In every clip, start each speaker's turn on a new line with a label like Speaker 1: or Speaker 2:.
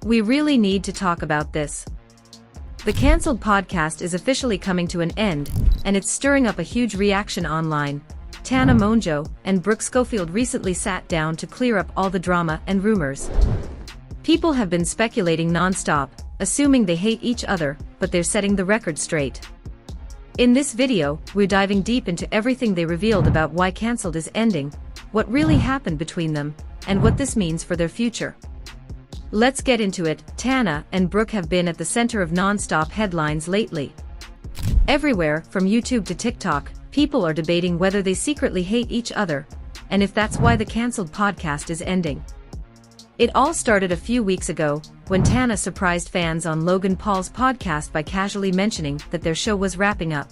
Speaker 1: We really need to talk about this. The cancelled podcast is officially coming to an end, and it's stirring up a huge reaction online. Tana Mongeau and Brooke Schofield recently sat down to clear up all the drama and rumors. People have been speculating non-stop, assuming they hate each other, but they're setting the record straight. In this video, we're diving deep into everything they revealed about why cancelled is ending, what really happened between them, and what this means for their future. Let's get into it. Tana and Brooke have been at the center of non-stop headlines lately. Everywhere, from YouTube to TikTok, people are debating whether they secretly hate each other, and if that's why the cancelled podcast is ending. It all started a few weeks ago, when Tana surprised fans on Logan Paul's podcast by casually mentioning that their show was wrapping up.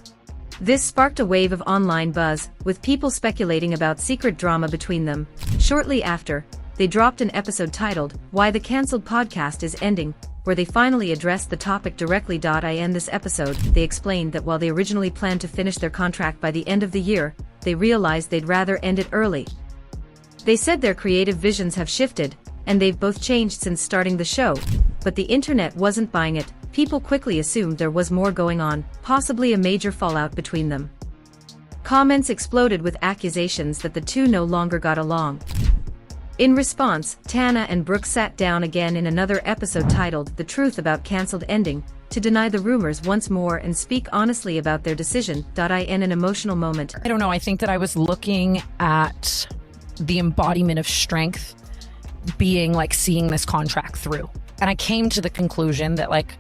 Speaker 1: This sparked a wave of online buzz, with people speculating about secret drama between them. Shortly after, they dropped an episode titled, "Why the Cancelled Podcast is Ending," where they finally addressed the topic directly. In this episode, they explained that while they originally planned to finish their contract by the end of the year, they realized they'd rather end it early. They said their creative visions have shifted, and they've both changed since starting the show, but the internet wasn't buying it. People quickly assumed there was more going on, possibly a major fallout between them. Comments exploded with accusations that the two no longer got along. In response, Tana and Brooke sat down again in another episode titled "The Truth About Cancelled Ending," to deny the rumors once more and speak honestly about their decision. In an emotional moment.
Speaker 2: I don't know, I think that I was looking at the embodiment of strength being like seeing this contract through. And I came to the conclusion that like,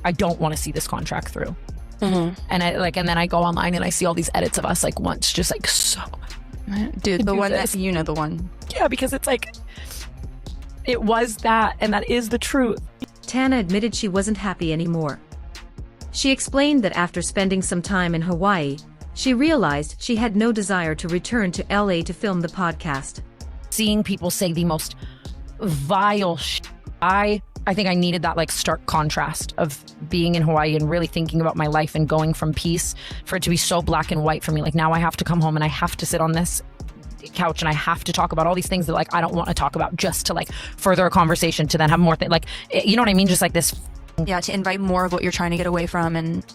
Speaker 2: I don't want to see this contract through. And and then I go online and I see all these edits of us like once, just like so.
Speaker 3: Dude, the one that, the one.
Speaker 2: Yeah, because it's like, it was that, and that is the truth.
Speaker 1: Tana admitted she wasn't happy anymore. She explained that after spending some time in Hawaii, she realized she had no desire to return to LA to film the podcast.
Speaker 2: Seeing people say the most vile shit, I think I needed that like stark contrast of being in Hawaii and really thinking about my life and going from peace for it to be so black and white for me. Like now I have to come home and I have to sit on this couch and I have to talk about all these things that like I don't want to talk about, just to like further a conversation to then have more like, you know what I mean? Just like this.
Speaker 3: Yeah, to invite more of what you're trying to get away from. And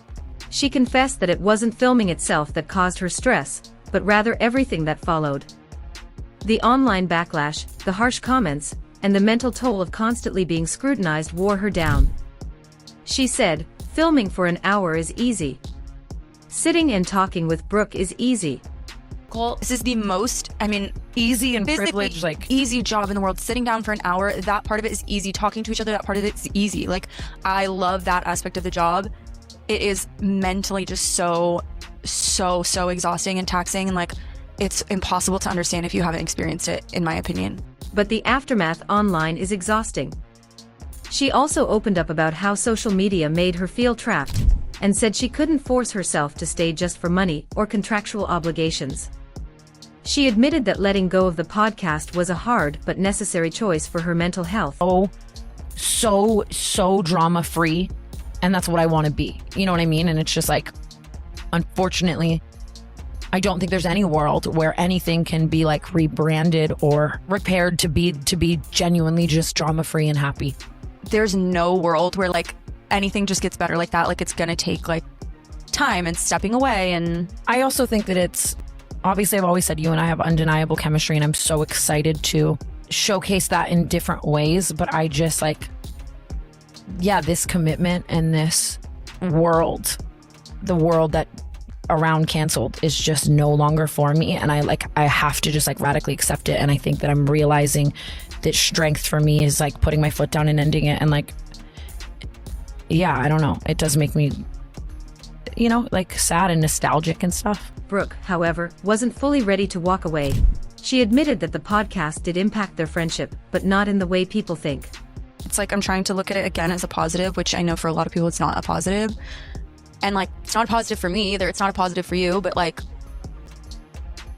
Speaker 1: she confessed that it wasn't filming itself that caused her stress, but rather everything that followed. The online backlash, the harsh comments, and the mental toll of constantly being scrutinized wore her down. She said, "Filming for an hour is easy. Sitting and talking with Brooke is easy.
Speaker 3: This is the most,
Speaker 2: easy and privileged, like
Speaker 3: easy job in the world. Sitting down for an hour, that part of it is easy. Talking to each other, that part of it is easy. Like, I love that aspect of the job. It is mentally just so exhausting and taxing, and like, it's impossible to understand if you haven't experienced it, in my opinion."
Speaker 1: But the aftermath online is exhausting. She also opened up about how social media made her feel trapped, and said she couldn't force herself to stay just for money or contractual obligations. She admitted that letting go of the podcast was a hard but necessary choice for her mental health.
Speaker 2: So drama-free, and that's what I want to be. You know what I mean? And it's just like, unfortunately, I don't think there's any world where anything can be like rebranded or repaired to be genuinely just drama-free and happy.
Speaker 3: There's no world where like anything just gets better like that. Like, it's gonna take like time and stepping away. And
Speaker 2: I also think that it's, obviously I've always said you and I have undeniable chemistry, and I'm so excited to showcase that in different ways. But I just like, yeah, this commitment and this world, the world that around cancelled, is just no longer for me, and I have to just like radically accept it. And I think that I'm realizing that strength for me is like putting my foot down and ending it. And like, yeah, I don't know, it does make me, you know, like sad and nostalgic and stuff.
Speaker 1: Brooke, however, wasn't fully ready to walk away. She admitted that the podcast did impact their friendship, but not in the way people think.
Speaker 3: It's like, I'm trying to look at it again as a positive, which I know for a lot of people it's not a positive. And like, it's not a positive for me either. It's not a positive for you, but like,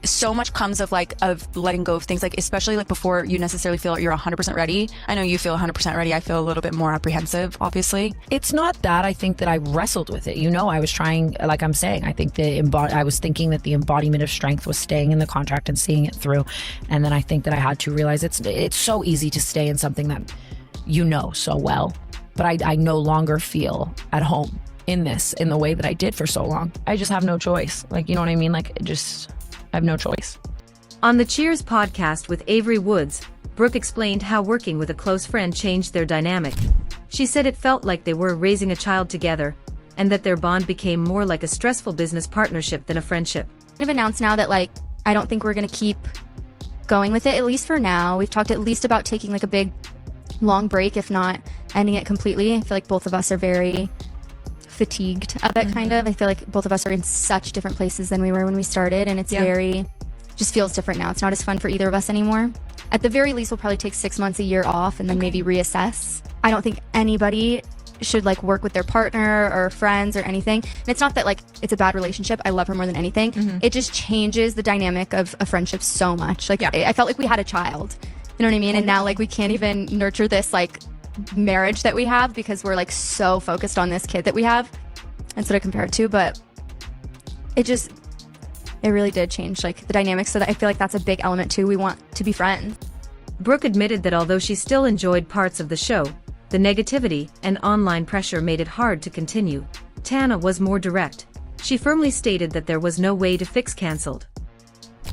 Speaker 3: so much comes of letting go of things, like especially like before you necessarily feel you're 100% ready. I know you feel 100% ready. I feel a little bit more apprehensive, obviously.
Speaker 2: It's not that. I think that I wrestled with it. You know, I was trying, like I'm saying, I think I was thinking that the embodiment of strength was staying in the contract and seeing it through. And then I think that I had to realize it's so easy to stay in something that you know so well. But I no longer feel at home in the way that I did for so long. I just have no choice. Like, you know what I mean? Like, I have no choice.
Speaker 1: On the Cheers podcast with Avery Woods, Brooke explained how working with a close friend changed their dynamic. She said it felt like they were raising a child together, and that their bond became more like a stressful business partnership than a friendship.
Speaker 4: I've announced now that, like, I don't think we're going to keep going with it, at least for now. We've talked at least about taking like a big long break, if not ending it completely. I feel like both of us are very fatigued of it, kind of. I feel like both of us are in such different places than we were when we started, and it's just feels different now. It's not as fun for either of us anymore. At the very least, we'll probably take 6 months, a year off, and then maybe reassess. I don't think anybody should like work with their partner or friends or anything. And it's not that like it's a bad relationship. I love her more than anything. It just changes the dynamic of a friendship so much. Like I felt like we had a child. You know what I mean? And now like we can't even nurture this like marriage that we have because we're like so focused on this kid that we have. That's what I compare it to. But it really did change like the dynamics, so that I feel like that's a big element too. We want to be friends.
Speaker 1: Brooke admitted that although she still enjoyed parts of the show, the negativity and online pressure made it hard to continue. Tana was more direct. She firmly stated that there was no way to fix Cancelled.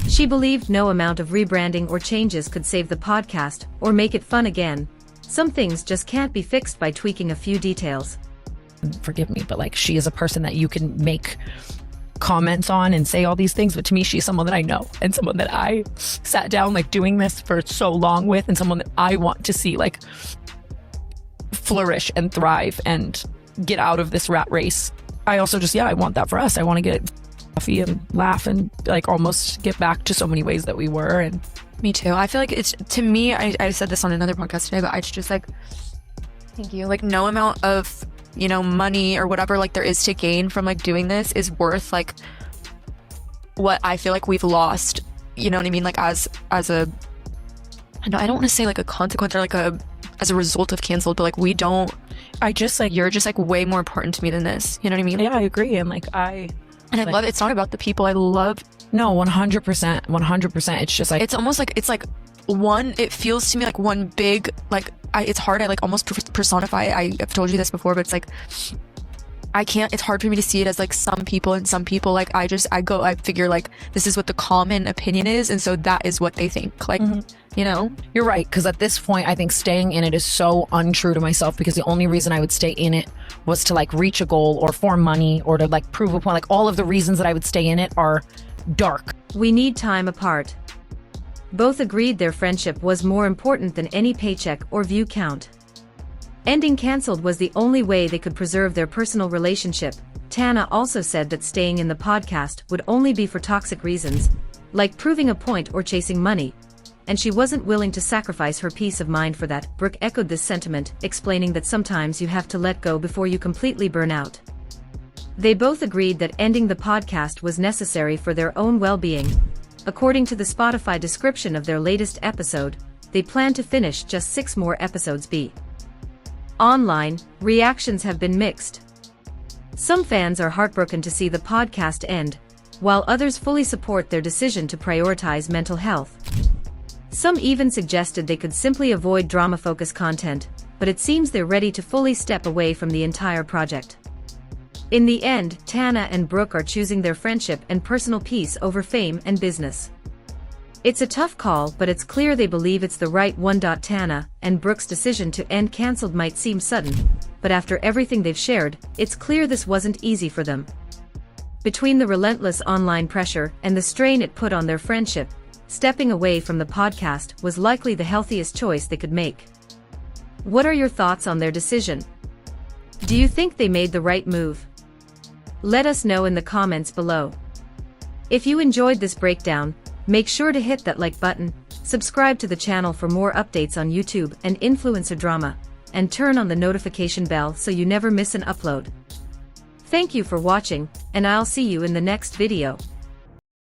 Speaker 1: She believed no amount of rebranding or changes could save the podcast or make it fun again. Some things just can't be fixed by tweaking a few details.
Speaker 2: Forgive me, but like, she is a person that you can make comments on and say all these things, but to me she's someone that I know and someone that I sat down like doing this for so long with, and someone that I want to see like flourish and thrive and get out of this rat race. I also just I want that for us. I want to get coffee and laugh and like almost get back to so many ways that we were. And
Speaker 3: Me too. I feel like it's, to me, I said this on another podcast today, but it's just like, thank you, like no amount of, you know, money or whatever like there is to gain from like doing this is worth like what I feel like we've lost, you know what I mean, like as a, I don't want to say like a consequence or like as a result of Cancelled, but like you're just like way more important to me than this, you know what I mean?
Speaker 2: Yeah, I agree. And like I
Speaker 3: love it. It's not about the people. I love,
Speaker 2: no, 100%. It's just like,
Speaker 3: it's almost like, it's like it feels to me like one big, like it's hard. I like almost personify. I've told you this before, but it's like, it's hard for me to see it as like some people, and some people like I figure like this is what the common opinion is, and so that is what they think, like, you know.
Speaker 2: You're right, because at this point I think staying in it is so untrue to myself, because the only reason I would stay in it was to like reach a goal or for money or to like prove a point. Like all of the reasons that I would stay in it are dark.
Speaker 1: We need time apart. Both agreed their friendship was more important than any paycheck or view count. Ending Cancelled was the only way they could preserve their personal relationship. Tana also said that staying in the podcast would only be for toxic reasons, like proving a point or chasing money, and she wasn't willing to sacrifice her peace of mind for that. Brooke echoed this sentiment, explaining that sometimes you have to let go before you completely burn out. They both agreed that ending the podcast was necessary for their own well-being. According to the Spotify description of their latest episode, they plan to finish just 6 more episodes. Online, reactions have been mixed. Some fans are heartbroken to see the podcast end, while others fully support their decision to prioritize mental health. Some even suggested they could simply avoid drama-focused content, but it seems they're ready to fully step away from the entire project. In the end, Tana and Brooke are choosing their friendship and personal peace over fame and business. It's a tough call, but it's clear they believe it's the right one. Tana and Brooke's decision to end Cancelled might seem sudden, but after everything they've shared, it's clear this wasn't easy for them. Between the relentless online pressure and the strain it put on their friendship, stepping away from the podcast was likely the healthiest choice they could make. What are your thoughts on their decision? Do you think they made the right move? Let us know in the comments below. If you enjoyed this breakdown, make sure to hit that like button, subscribe to the channel for more updates on YouTube and influencer drama, and turn on the notification bell so you never miss an upload. Thank you for watching, and I'll see you in the next video.